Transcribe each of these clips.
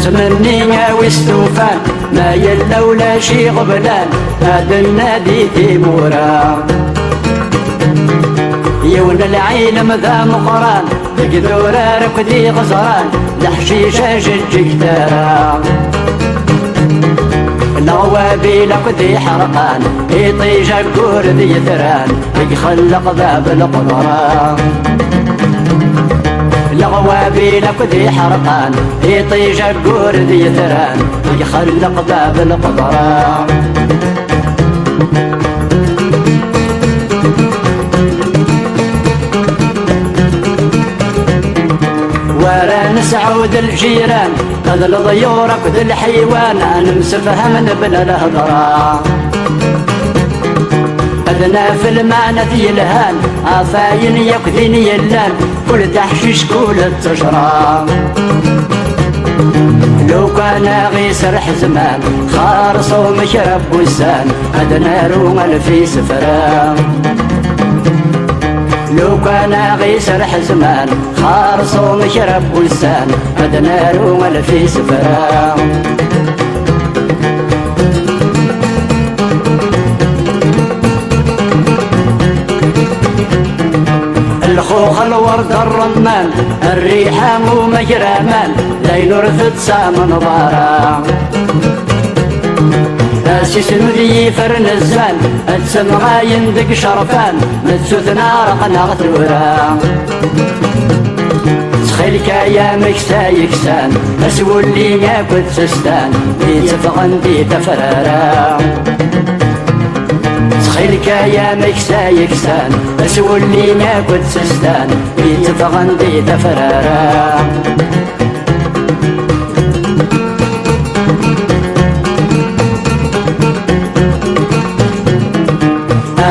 تمني ويستوفان ما يلا ولا شي غبلان هذا النادي تيمورا يون العيلم ذا مقران قدورة ركدي غزران لحشيشة ججك ترى الغوابي لقدي حرقان يطيج الكور ذي ثران يخلق ذاب القدران الغوابي لقدي حرقان يطيج الكور ذي ثران يخلق ذاب القدران ورا نسعود الجيران قد الضيور قد الحيوان نمسفها من بلا الهضرة أدنى في المعنى ذي الهان عفاين يقدين يلان كل تحشيش كل التجرى لو كان غيسر حزمان خارص ومشرب وسان أدنى روم في سفران لو كان غيسر حزمان خارص ومشرب وسان أدنى روم في سفران الخوخ الورد الرمان الريحة مو مجرامان ليل رثت سام نظارا أسيس نذي فرن الزان السمغا يندق شرفان متسوث نار قناغ ثورا تخيلك يا مكسا يكسان أسول لي ياكل سستان يتفغن دي تفرارا تخيلك يا مكسا يكسان أسول لي ياكل سستان يتفغن دي تفرارا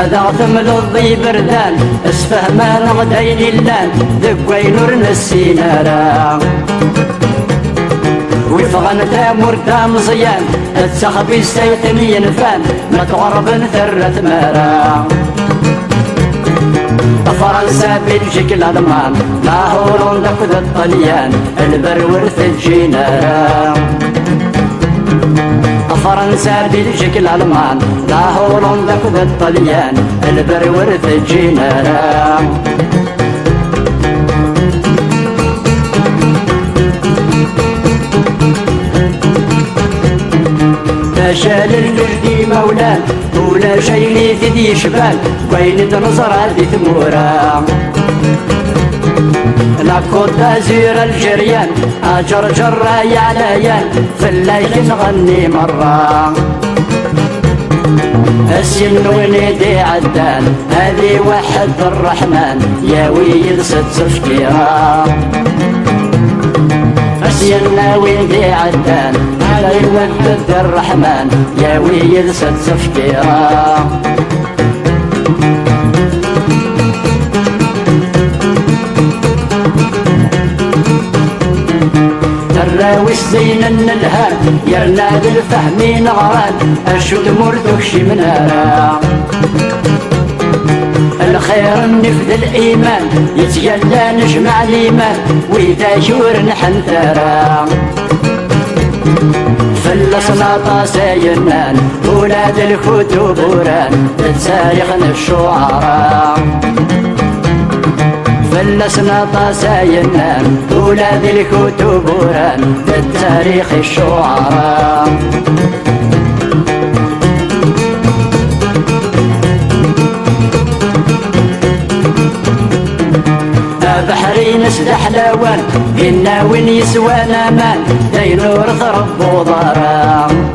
هذا ثمل الضي بردان اسفهمان غدين اللان ذقوي نور نسينارا وفغن تامور تام صيان التخبي السيتن ينفان ما تغرب ثرت مارا فرنسا بلجيك الألمان لا هولندا كذ الطليان البرورث الجينارا فرنسا بلجيك الألمان لا هولندا كذ الطليان البرورث الجينارا شال الجردي مولان ولا شيء ذي شبال وين تنظر هذه ثمورا لا كوت زير الجريان اجر جرا يا عليان في الليل نغني مرة السن ونيدي عدان هذه وحد الرحمن يا ويل ست تفكيرا السن ويدي عدان هذا يودد الرحمن يا ويل ست تفكيرا الراوي الزين النلهان يرنا بالفهمين غران الشد مرتكشي منها الخير النفذ الإيمان يتجلى نجمع الإيمان وإذا شور نحنثرا فلسنا طاسينان ولاد الكتب وران تاريخنا الشعراء فلسنا طاسينان ولاد الكتب وران تاريخ الشعراء بحرين اسدح لوان قلنا وين يسوانا مان دينور ضرب وضرام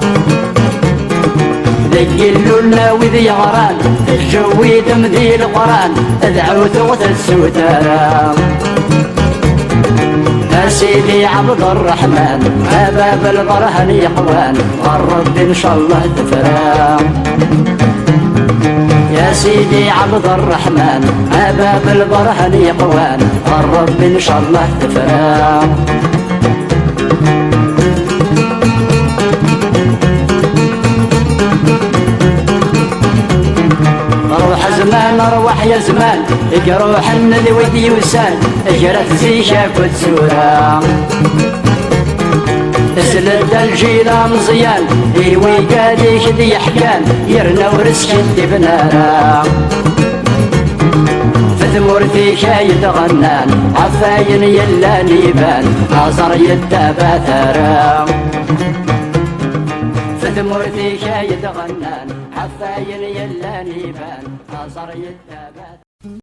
ذقلوا لنا وذي غران الجوي دم ذي القران ادعوا ثغث السوترام سيدي عبد الرحمن باب البرهن يقوان والرب ان شاء الله تفرام يا سيدي عبد الرحمن باب البرهن يقوان الرب ان شاء الله تفرام روح زمان اروح يا زمان اجروح النذي ودي وسان اجرت زي شاكوت سورة يسلد الجيل مزيان إيوي قاديك دي حكان يرنا ورسك دي بنارا ثمورتي شايد غنان عفاين يلا نيبان ناظر يدابا ثرا ثمورتي شايد غنان عفاين يلا نيبان ناظر يدابا